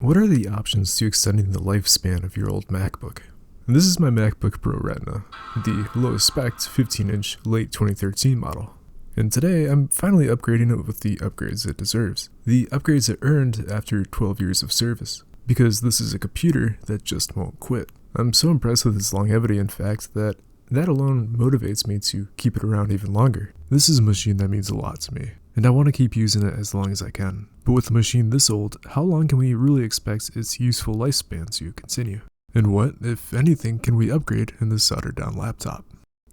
What are the options to extending the lifespan of your old MacBook? And this is my MacBook Pro Retina, the lowest spec 15-inch late 2013 model. And today I'm finally upgrading it with the upgrades it deserves. The upgrades it earned after 12 years of service. Because this is a computer that just won't quit. I'm so impressed with its longevity, in fact, that alone motivates me to keep it around even longer. This is a machine that means a lot to me, and I want to keep using it as long as I can. But with a machine this old, how long can we really expect its useful lifespan to continue? And what, if anything, can we upgrade in this soldered down laptop?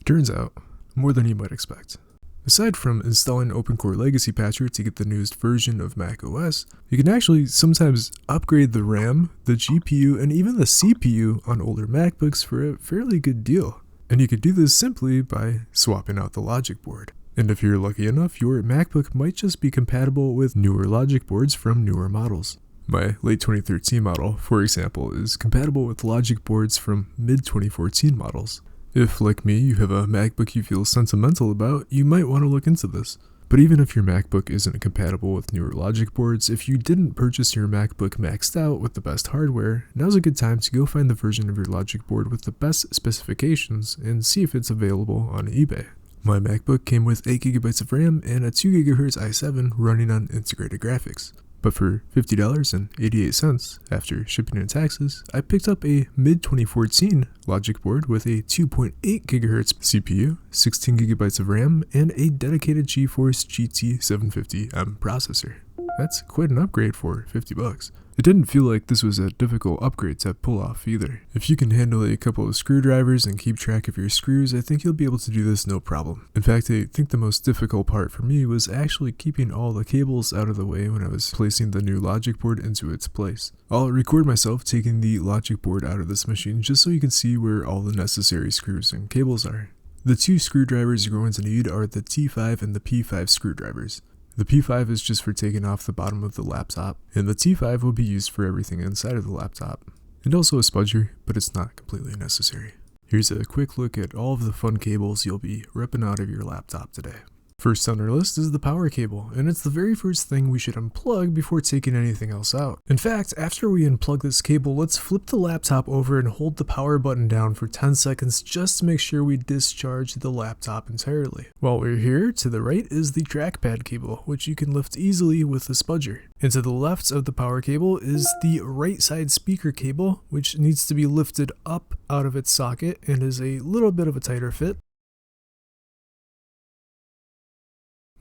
Turns out, more than you might expect. Aside from installing OpenCore Legacy Patcher to get the newest version of macOS, you can actually sometimes upgrade the RAM, the GPU, and even the CPU on older MacBooks for a fairly good deal. And you could do this simply by swapping out the logic board. And if you're lucky enough, your MacBook might just be compatible with newer logic boards from newer models. My late 2013 model, for example, is compatible with logic boards from mid-2014 models. If, like me, you have a MacBook you feel sentimental about, you might want to look into this. But even if your MacBook isn't compatible with newer logic boards, if you didn't purchase your MacBook maxed out with the best hardware, now's a good time to go find the version of your logic board with the best specifications and see if it's available on eBay. My MacBook came with 8GB of RAM and a 2GHz i7 running on integrated graphics. But for $50.88 after shipping and taxes, I picked up a mid-2014 logic board with a 2.8GHz CPU, 16GB of RAM, and a dedicated GeForce GT 750M processor. That's quite an upgrade for $50. It didn't feel like this was a difficult upgrade to pull off either. If you can handle a couple of screwdrivers and keep track of your screws, I think you'll be able to do this no problem. In fact, I think the most difficult part for me was actually keeping all the cables out of the way when I was placing the new logic board into its place. I'll record myself taking the logic board out of this machine just so you can see where all the necessary screws and cables are. The two screwdrivers you're going to need are the T5 and the P5 screwdrivers. The P5 is just for taking off the bottom of the laptop, and the T5 will be used for everything inside of the laptop. And also a spudger, but it's not completely necessary. Here's a quick look at all of the fun cables you'll be ripping out of your laptop today. First on our list is the power cable, and it's the very first thing we should unplug before taking anything else out. In fact, after we unplug this cable, let's flip the laptop over and hold the power button down for 10 seconds just to make sure we discharge the laptop entirely. While we're here, to the right is the trackpad cable, which you can lift easily with the spudger. And to the left of the power cable is the right side speaker cable, which needs to be lifted up out of its socket and is a little bit of a tighter fit.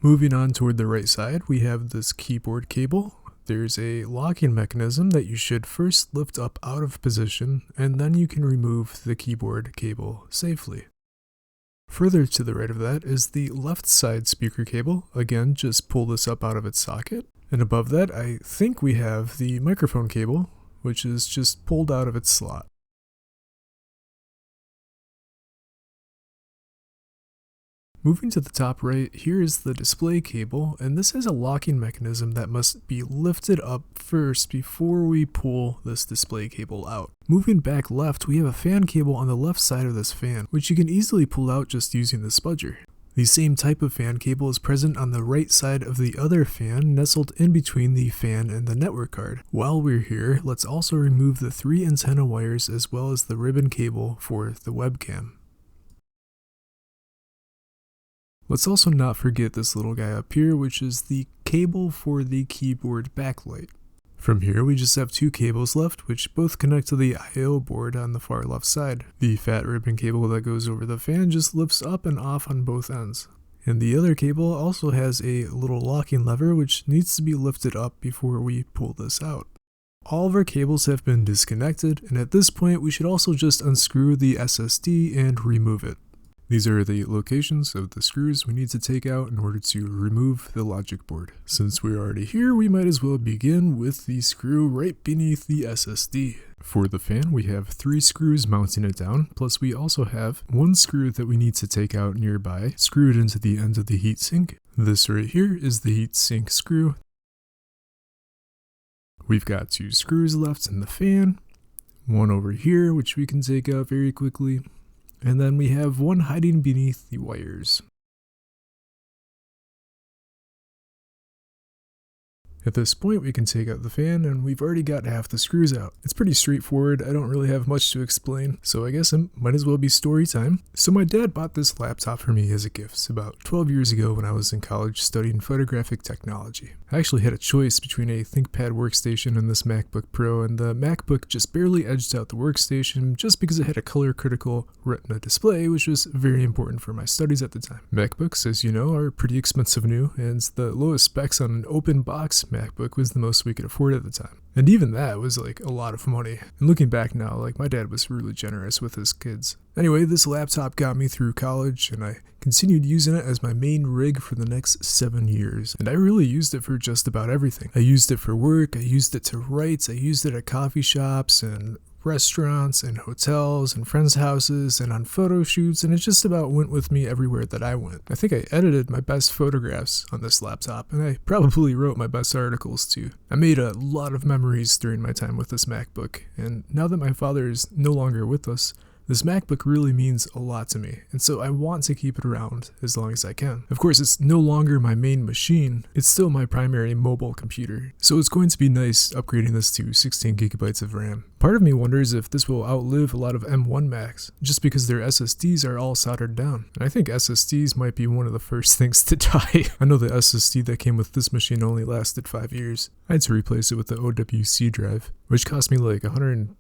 Moving on toward the right side, we have this keyboard cable. There's a locking mechanism that you should first lift up out of position, and then you can remove the keyboard cable safely. Further to the right of that is the left side speaker cable. Again, just pull this up out of its socket. And above that, I think we have the microphone cable, which is just pulled out of its slot. Moving to the top right, here is the display cable, and this has a locking mechanism that must be lifted up first before we pull this display cable out. Moving back left, we have a fan cable on the left side of this fan, which you can easily pull out just using the spudger. The same type of fan cable is present on the right side of the other fan, nestled in between the fan and the network card. While we're here, let's also remove the 3 antenna wires as well as the ribbon cable for the webcam. Let's also not forget this little guy up here, which is the cable for the keyboard backlight. From here, we just have 2 cables left, which both connect to the I/O board on the far left side. The fat ribbon cable that goes over the fan just lifts up and off on both ends. And the other cable also has a little locking lever, which needs to be lifted up before we pull this out. All of our cables have been disconnected, and at this point, we should also just unscrew the SSD and remove it. These are the locations of the screws we need to take out in order to remove the logic board. Since we're already here, we might as well begin with the screw right beneath the SSD. For the fan, we have 3 screws mounting it down, plus we also have 1 screw that we need to take out nearby, screwed into the end of the heatsink. This right here is the heatsink screw. We've got 2 screws left in the fan, 1 over here, which we can take out very quickly. And then we have 1 hiding beneath the wires. At this point, we can take out the fan, and we've already got half the screws out. It's pretty straightforward. I don't really have much to explain, so I guess it might as well be story time. So my dad bought this laptop for me as a gift about 12 years ago when I was in college studying photographic technology. I actually had a choice between a ThinkPad workstation and this MacBook Pro, and the MacBook just barely edged out the workstation just because it had a color-critical Retina display, which was very important for my studies at the time. MacBooks, as you know, are pretty expensive new, and the lowest specs on an open box MacBook was the most we could afford at the time. And even that was like a lot of money. And looking back now, like my dad was really generous with his kids. Anyway, this laptop got me through college, and I continued using it as my main rig for the next 7 years. And I really used it for just about everything. I used it for work, I used it to write, I used it at coffee shops and restaurants and hotels and friends' houses and on photo shoots, and it just about went with me everywhere that I went. I think I edited my best photographs on this laptop, and I probably wrote my best articles too. I made a lot of memories during my time with this MacBook, and now that my father is no longer with us, this MacBook really means a lot to me, and so I want to keep it around as long as I can. Of course, it's no longer my main machine, it's still my primary mobile computer, so it's going to be nice upgrading this to 16 gigabytes of RAM. Part of me wonders if this will outlive a lot of M1 Macs, just because their SSDs are all soldered down. And I think SSDs might be one of the first things to die. I know the SSD that came with this machine only lasted 5 years. I had to replace it with the OWC drive, which cost me like $120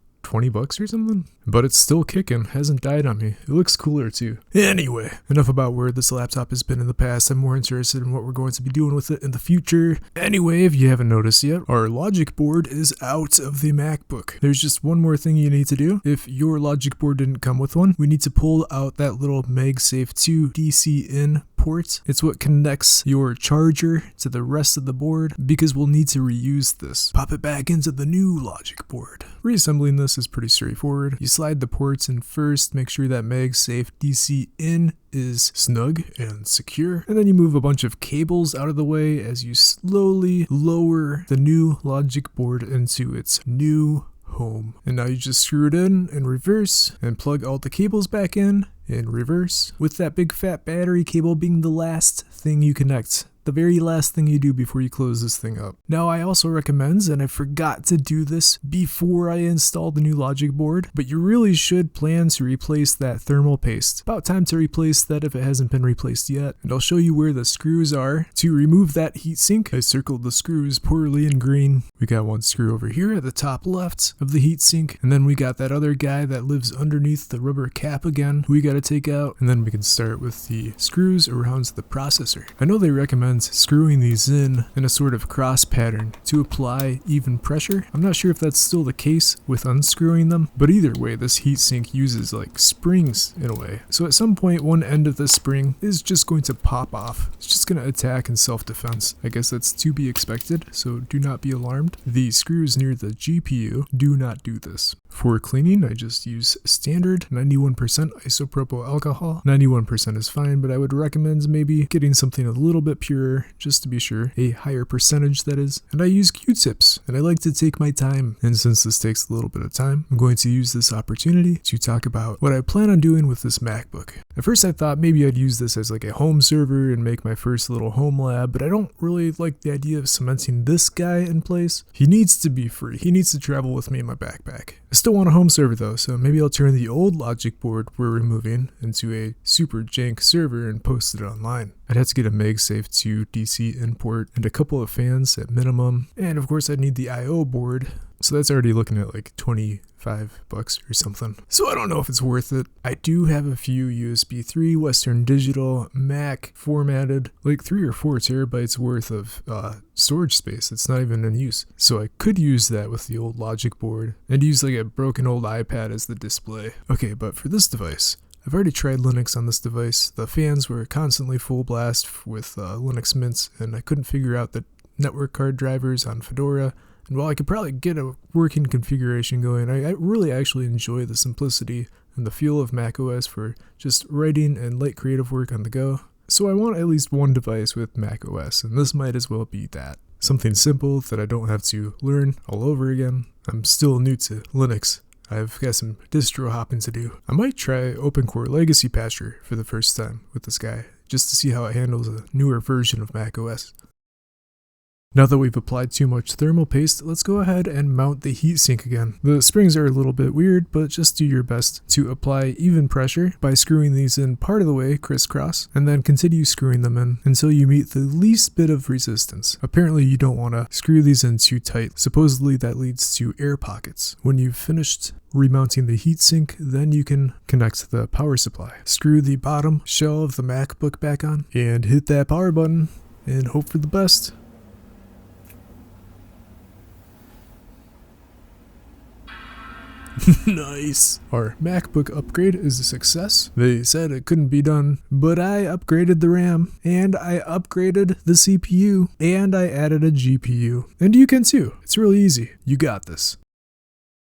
or something, but it's still kicking, hasn't died on me. It looks cooler too. Anyway, enough about where this laptop has been in the past. I'm more interested in what we're going to be doing with it in the future. Anyway, if you haven't noticed yet, our logic board is out of the MacBook. There's just one more thing you need to do. If your logic board didn't come with one, we need to pull out that little MagSafe 2 DC in port. It's what connects your charger to the rest of the board, because we'll need to reuse this. Pop it back into the new logic board. Reassembling this is pretty straightforward. You slide the ports in first, make sure that MagSafe DC in is snug and secure, and then you move a bunch of cables out of the way as you slowly lower the new logic board into its new home. And now you just screw it in reverse and plug all the cables back in reverse, with that big fat battery cable being the last thing you connect. The very last thing you do before you close this thing up. Now, I also recommend, and I forgot to do this before I installed the new logic board, but you really should plan to replace that thermal paste. About time to replace that if it hasn't been replaced yet. And I'll show you where the screws are. To remove that heatsink, I circled the screws poorly in green. We got one screw over here at the top left of the heatsink, and then we got that other guy that lives underneath the rubber cap again, who we gotta take out, and then we can start with the screws around the processor. I know they recommend screwing these in a sort of cross pattern to apply even pressure. I'm not sure if that's still the case with unscrewing them, but either way, this heatsink uses like springs in a way. So at some point, one end of this spring is just going to pop off. It's just going to attack in self-defense. I guess that's to be expected, so do not be alarmed. The screws near the GPU do not do this. For cleaning, I just use standard 91% isopropyl alcohol. 91% is fine, but I would recommend maybe getting something a little bit purer, just to be sure, a higher percentage that is. And I use Q-tips, and I like to take my time. And since this takes a little bit of time, I'm going to use this opportunity to talk about what I plan on doing with this MacBook. At first I thought maybe I'd use this as like a home server and make my first little home lab, but I don't really like the idea of cementing this guy in place. He needs to be free. He needs to travel with me in my backpack. I still want a home server though, so maybe I'll turn the old logic board we're removing into a super jank server and post it online. I'd have to get a MagSafe 2 DC in port and a couple of fans at minimum, and of course I'd need the I/O board, so that's already looking at like $25 or something. So I don't know if it's worth it. I do have a few USB 3 Western Digital Mac formatted, like 3 or 4 terabytes worth of storage space that's not even in use. So I could use that with the old logic board and use like a broken old iPad as the display. Okay, but for this device, I've already tried Linux on this device. The fans were constantly full blast with Linux mints, and I couldn't figure out the network card drivers on Fedora. And while I could probably get a working configuration going, I really actually enjoy the simplicity and the feel of macOS for just writing and light creative work on the go. So I want at least one device with macOS, and this might as well be that. Something simple that I don't have to learn all over again. I'm still new to Linux. I've got some distro hopping to do. I might try OpenCore Legacy Patcher for the first time with this guy, just to see how it handles a newer version of macOS. Now that we've applied too much thermal paste, let's go ahead and mount the heatsink again. The springs are a little bit weird, but just do your best to apply even pressure by screwing these in part of the way crisscross, and then continue screwing them in until you meet the least bit of resistance. Apparently you don't want to screw these in too tight. Supposedly that leads to air pockets. When you've finished remounting the heatsink, then you can connect the power supply. Screw the bottom shell of the MacBook back on and hit that power button and hope for the best. Nice! Our MacBook upgrade is a success. They said it couldn't be done, but I upgraded the RAM, and I upgraded the CPU, and I added a GPU. And you can too. It's really easy. You got this.